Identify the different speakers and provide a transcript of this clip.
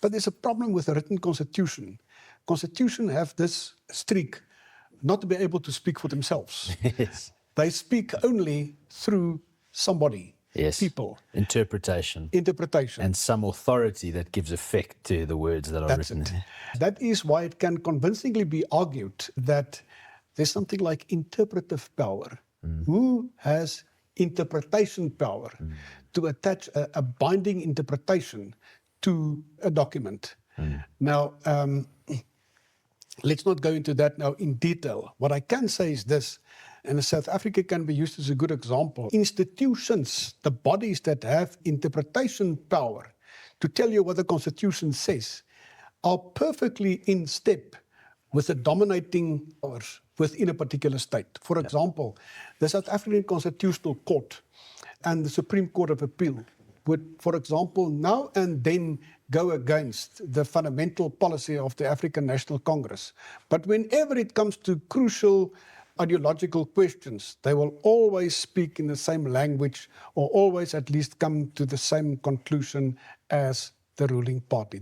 Speaker 1: But there's a problem with the written constitution. Constitution have this streak not to be able to speak for themselves.
Speaker 2: Yes.
Speaker 1: They speak only through somebody,
Speaker 2: Yes.
Speaker 1: people,
Speaker 2: Interpretation.
Speaker 1: interpretation.
Speaker 2: And some authority that gives effect to the words that are
Speaker 1: That's
Speaker 2: written.
Speaker 1: it. That is why it can convincingly be argued that there's something like interpretive power. Who has interpretation power to attach a binding interpretation to a document? Now, let's not go into that now in detail. What I can say is this, and South Africa can be used as a good example. Institutions, the bodies that have interpretation power to tell you what the Constitution says, are perfectly in step with the dominating powers within a particular state. For example, the South African Constitutional Court and the Supreme Court of Appeal would, for example, now and then go against the fundamental policy of the African National Congress. But whenever it comes to crucial ideological questions, they will always speak in the same language or always at least come to the same conclusion as the ruling party.